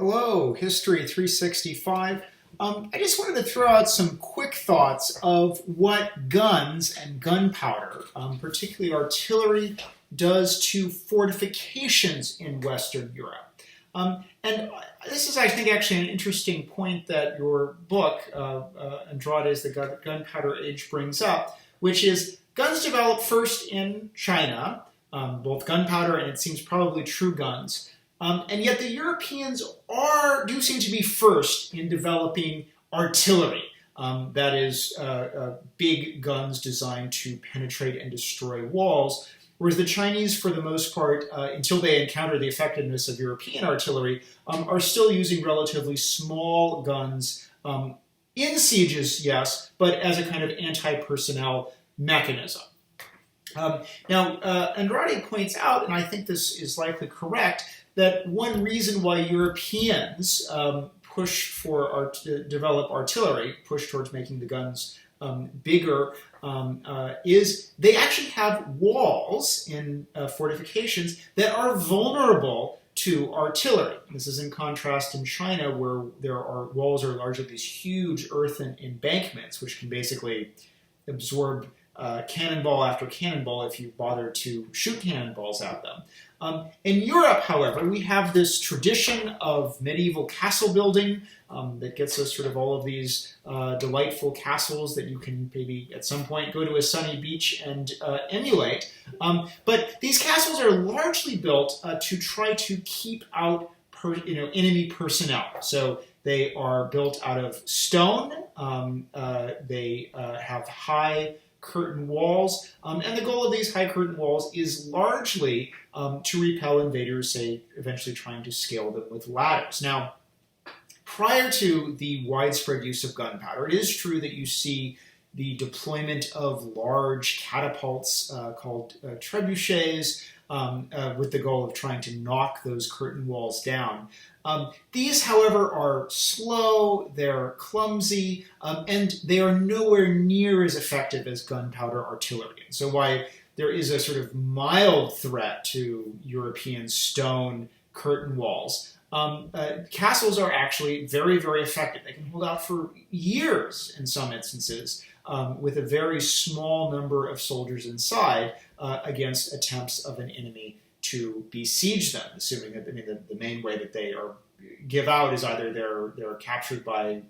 Hello, History 365. I just wanted to throw out some quick thoughts of what guns and gunpowder, particularly artillery, does to fortifications in Western Europe. And this is, I think, actually an interesting point that your book, Andrade's The Gunpowder Age, brings up, which is guns developed first in China, both gunpowder and it seems probably true guns. And yet the Europeans do seem to be first in developing artillery, that is, big guns designed to penetrate and destroy walls, whereas the Chinese, for the most part, until they encounter the effectiveness of European artillery, are still using relatively small guns in sieges, yes, but as a kind of anti-personnel mechanism. Now, Andrade points out, and I think this is likely correct, that one reason why Europeans develop artillery, push towards making the guns bigger, is they actually have walls in fortifications that are vulnerable to artillery. This is in contrast in China, where walls are largely these huge earthen embankments, which can basically absorb cannonball after cannonball if you bother to shoot cannonballs at them. In Europe, however, we have this tradition of medieval castle building that gets us sort of all of these delightful castles that you can maybe at some point go to a sunny beach and emulate. But these castles are largely built to try to keep out enemy personnel. So they are built out of stone. They have high curtain walls, and the goal of these high curtain walls is largely to repel invaders, say, eventually trying to scale them with ladders. Now, prior to the widespread use of gunpowder, it is true that you see the deployment of large catapults called trebuchets with the goal of trying to knock those curtain walls down. These, however, are slow, they're clumsy, and they are nowhere near as effective as gunpowder artillery. And so while there is a sort of mild threat to European stone curtain walls, castles are actually very, very effective. They can hold out for years in some instances with a very small number of soldiers inside against attempts of an enemy to besiege them, assuming that the main way that they give out is either they're captured by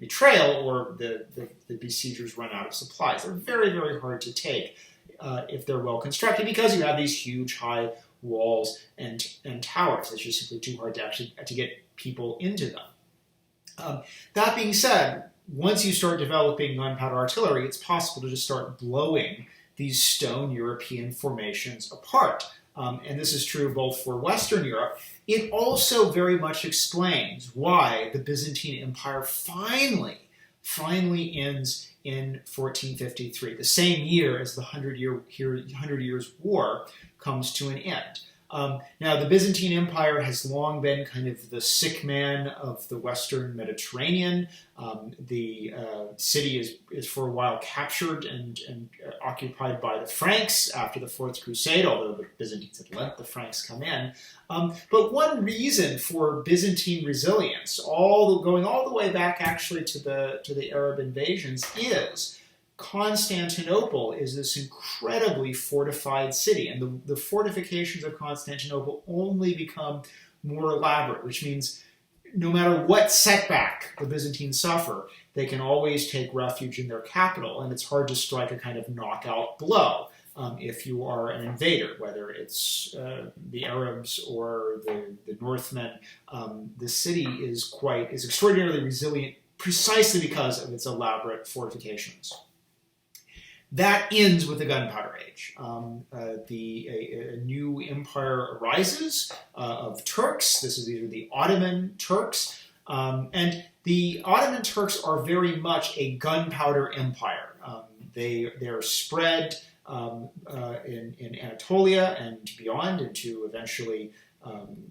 betrayal or the besiegers run out of supplies. They're very, very hard to take if they're well constructed because you have these huge high walls and towers. It's just simply too hard to get people into them. That being said, once you start developing gunpowder artillery, it's possible to just start blowing these stone European formations apart. And this is true both for Western Europe. It also very much explains why the Byzantine Empire finally ends in 1453, the same year as the 100 Years' War comes to an end. Now, the Byzantine Empire has long been kind of the sick man of the Western Mediterranean. The city is for a while captured and occupied by the Franks after the Fourth Crusade, although the Byzantines had let the Franks come in. But one reason for Byzantine resilience, going all the way back actually to the Arab invasions, is Constantinople is this incredibly fortified city, and the fortifications of Constantinople only become more elaborate, which means no matter what setback the Byzantines suffer, they can always take refuge in their capital, and it's hard to strike a kind of knockout blow if you are an invader, whether it's the Arabs or the Northmen. The city is extraordinarily resilient precisely because of its elaborate fortifications. That ends with the Gunpowder Age. A new empire arises of Turks. These are the Ottoman Turks. And the Ottoman Turks are very much a gunpowder empire. They're spread in Anatolia and beyond into eventually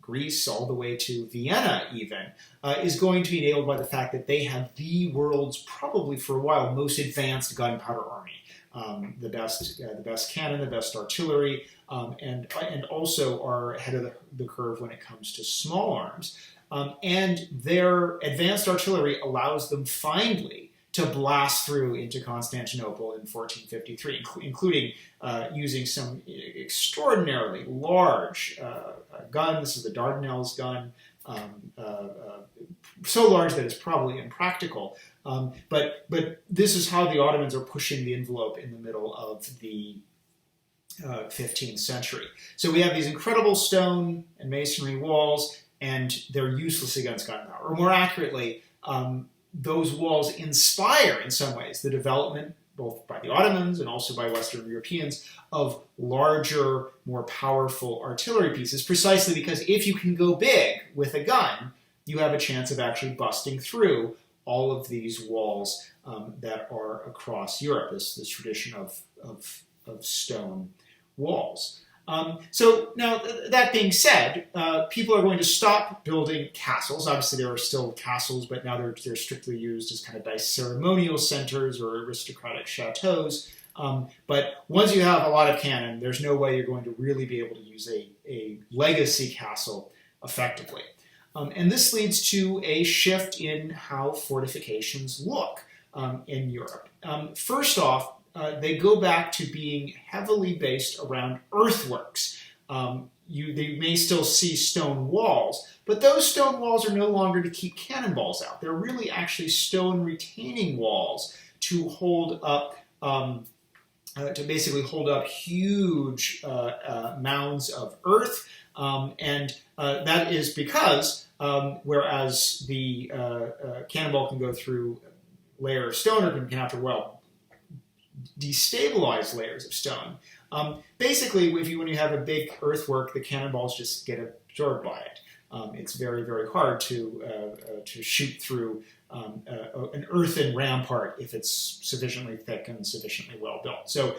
Greece, all the way to Vienna even, is going to be enabled by the fact that they have the world's, probably for a while, most advanced gunpowder army. The best cannon, the best artillery, and also are ahead of the curve when it comes to small arms. and their advanced artillery allows them finally to blast through into Constantinople in 1453, including using some extraordinarily large gun. This is the Dardanelles gun, so large that it's probably impractical. But this is how the Ottomans are pushing the envelope in the middle of the 15th century. So we have these incredible stone and masonry walls, and they're useless against gunpowder. Or more accurately, those walls inspire, in some ways, the development, both by the Ottomans and also by Western Europeans, of larger, more powerful artillery pieces, precisely because if you can go big with a gun, you have a chance of actually busting through all of these walls that are across Europe, this tradition of stone walls. So now, that being said, people are going to stop building castles. Obviously, there are still castles, but now they're strictly used as kind of nice ceremonial centers or aristocratic chateaus. But once you have a lot of cannon, there's no way you're going to really be able to use a legacy castle effectively. And this leads to a shift in how fortifications look in Europe. First off, they go back to being heavily based around earthworks. They may still see stone walls, but those stone walls are no longer to keep cannonballs out. They're really actually stone retaining walls to hold up, to basically hold up huge mounds of earth, and that is because whereas the cannonball can go through a layer of stone, or can after destabilize layers of stone. Basically, when you have a big earthwork, the cannonballs just get absorbed by it. It's very, very hard to shoot through an earthen rampart if it's sufficiently thick and sufficiently well built. So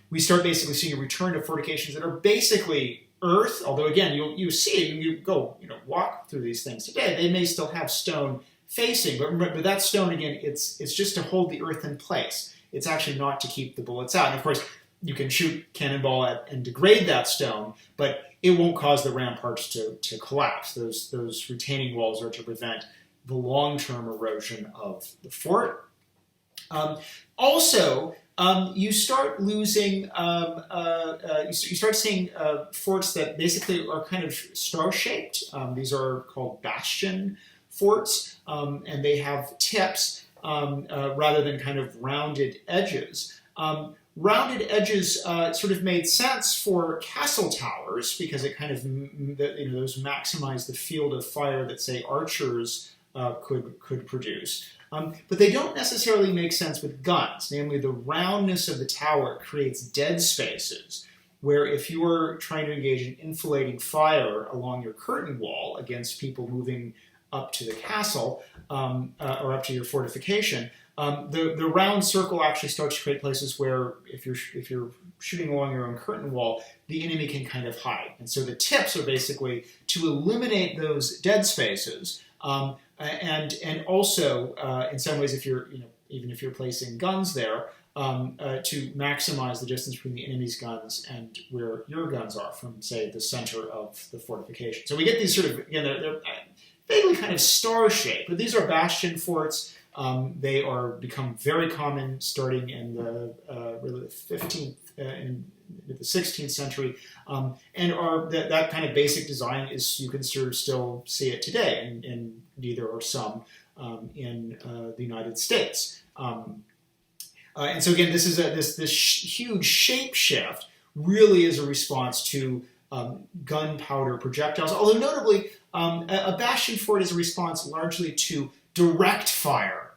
we start basically seeing a return to fortifications that are basically earth. Although again, you see it, you go walk through these things today. They may still have stone facing, but remember that stone again, it's just to hold the earth in place. It's actually not to keep the bullets out. And of course, you can shoot cannonball at and degrade that stone, but it won't cause the ramparts to collapse. Those retaining walls are to prevent the long-term erosion of the fort. Also, you start losing, you start seeing forts that basically are kind of star-shaped. These are called Bastion Forts, and they have tips rather than kind of rounded edges. Rounded edges sort of made sense for castle towers because it kind of, those maximize the field of fire that, say, archers could produce. But they don't necessarily make sense with guns. Namely, the roundness of the tower creates dead spaces where if you were trying to engage in enfilading fire along your curtain wall against people moving up to the castle or up to your fortification, the round circle actually starts to create places where if you're shooting along your own curtain wall, the enemy can kind of hide. And so the tips are basically to eliminate those dead spaces, and also in some ways, if you're even if you're placing guns there, to maximize the distance between the enemy's guns and where your guns are from, say, the center of the fortification. So we get these sort of, again, they're vaguely kind of star-shaped, but these are bastion forts. They are become very common starting in the really the 15th and the 16th century, and are that kind of basic design is you can sort of still see it today, and there are some in the United States. And so again, this is this huge shape shift really is a response to gunpowder projectiles. Although notably, a bastion fort is a response largely to direct fire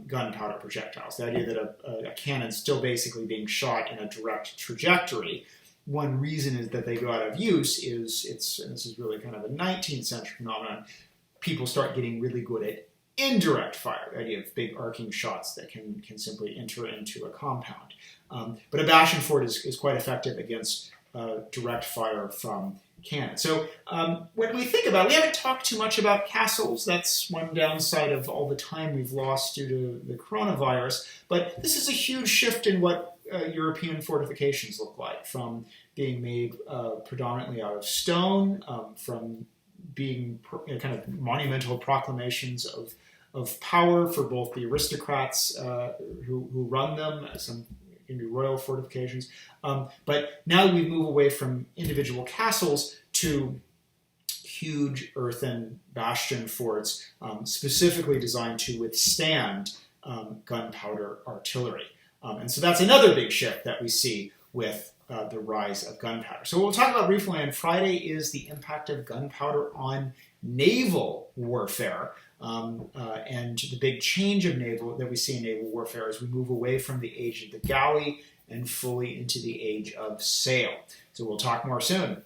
gunpowder projectiles. The idea that a cannon's still basically being shot in a direct trajectory. One reason is that they go out of use is and this is really kind of a 19th century phenomenon. People start getting really good at indirect fire, the idea of big arcing shots that can simply enter into a compound. But a bastion fort is quite effective against direct fire from cannon. So when we think about it, we haven't talked too much about castles. That's one downside of all the time we've lost due to the coronavirus. But this is a huge shift in what European fortifications look like, from being made predominantly out of stone, from being kind of monumental proclamations of power for both the aristocrats who run them, some can be royal fortifications. But now we move away from individual castles to huge earthen bastion forts, specifically designed to withstand gunpowder artillery. And so that's another big shift that we see with the rise of gunpowder. So what we'll talk about briefly on Friday is the impact of gunpowder on naval warfare, and the big change of that we see in naval warfare as we move away from the age of the galley and fully into the age of sail. So we'll talk more soon.